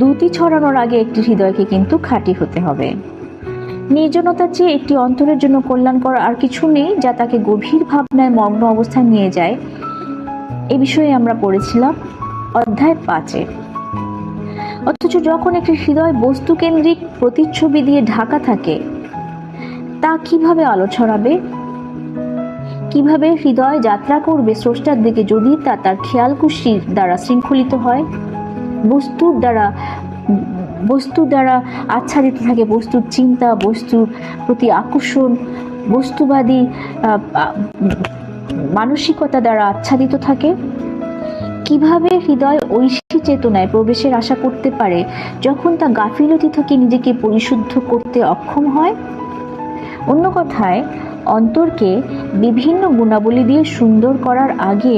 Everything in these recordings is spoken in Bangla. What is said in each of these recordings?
দ্যুতি ছড়ানোর আগে একটি হৃদয়কে কিন্তু খাঁটি হতে হবে। নির্জনতার চেয়ে একটি অন্তরের জন্য কল্যাণকর আর কিছু নেই যা তাকে গভীর ভাবনায় মগ্ন অবস্থায় নিয়ে যায়। এ বিষয়ে আমরা পড়েছিলাম অধ্যায় 5-এ। অথচ যখন একটি হৃদয় বস্তুকেন্দ্রিক প্রতিচ্ছবি দিয়ে ঢাকা থাকে, তা কিভাবে আলো ছড়াবে? কিভাবে হৃদয় যাত্রা করবে স্রষ্টার দিকে যদি তা তার খেয়ালকুশির দ্বারা শৃঙ্খলিত হয়, বস্তুর দ্বারা আচ্ছাদিত থাকে, বস্তুর চিন্তা, বস্তুর প্রতি আকর্ষণ, বস্তুবাদী মানসিকতা দ্বারা আচ্ছাদিত থাকে? কিভাবে হৃদয় ঐশী চেতনায় প্রবেশের আশা করতে পারে যখন তা গাফিলতি থেকে নিজেকে পরিশুদ্ধ করতে অক্ষম হয়? অন্য কথায়, অন্তরকে বিভিন্ন গুণাবলী দিয়ে সুন্দর করার আগে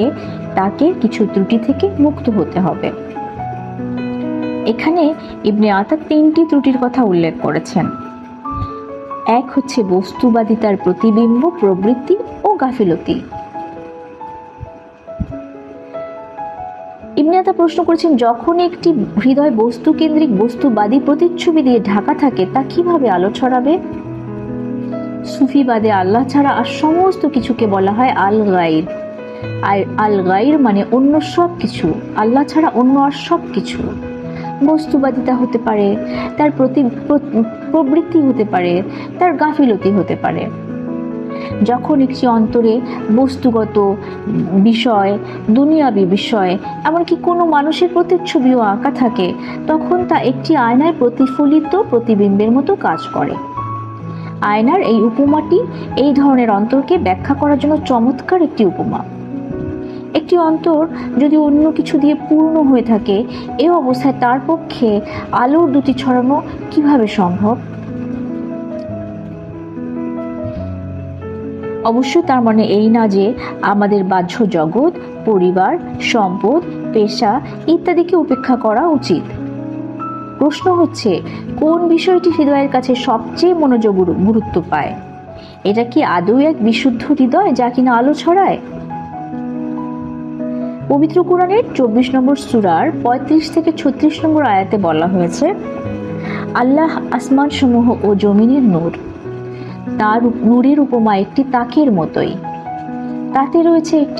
তাকে কিছু ত্রুটি থেকে মুক্ত হতে হবে। এখানে ইবনে আতা 3টি ত্রুটির কথা উল্লেখ করেছেন। এক হচ্ছে বস্তুবাদিতার প্রতিবিম্ব, প্রবৃত্তি ও গাফিলতি। ইবনে আতা প্রশ্ন করেছেন, যখন একটি হৃদয় বস্তুকেন্দ্রিক বস্তুবাদী প্রতিচ্ছবি দিয়ে ঢাকা থাকে, তা কিভাবে আলো ছড়াবে? সুফিবাদে আল্লাহ ছাড়া আর সমস্ত কিছুকে বলা হয় আল গাইর। আর আল গাইর মানে অন্য সব কিছু, আল্লাহ ছাড়া অন্য আর সব কিছু। বস্তুবাদিতা হতে পারে, তার প্রবৃত্তি হতে পারে, তার গাফিলতি হতে পারে। যখন একটি অন্তরে বস্তুগত বিষয়, দুনিয়াবী বিষয়, এমনকি কোনো মানুষের প্রতিচ্ছবিও আঁকা থাকে, তখন তা একটি আয়নায় প্রতিফলিত প্রতিবিম্বের মতো কাজ করে। আয়নার এই উপমাটি এই ধরনের অন্তরকে ব্যাখ্যা করার জন্য চমৎকার একটি উপমা। একটি অন্তর যদি অন্য কিছু দিয়ে পূর্ণ হয়ে থাকে, এ অবস্থায় তার পক্ষে আলোর দ্যুতি ছড়ানো কিভাবে সম্ভব? অবশ্যই তার মানে এই না যে আমাদের বাহ্য জগৎ, পরিবার, সম্পদ, পেশা ইত্যাদিকে উপেক্ষা করা উচিত। প্রশ্ন হচ্ছে, কোন বিষয়টি হৃদয়ের কাছে সবচেয়ে মনোযোগ গুরুত্ব পায়? এটা কি আদৌ এক বিশুদ্ধ হৃদয় যা কিনা আলো ছড়ায়? পবিত্র কোরআনের 24 নম্বর সূরার 35 থেকে 36 নম্বর আয়াতে বলা হয়েছে, আল্লাহ আসমান সমূহ ও জমিনের নূর, তার নূরের উপমা একটি তাকের মতোই। তাতে রয়েছে একটি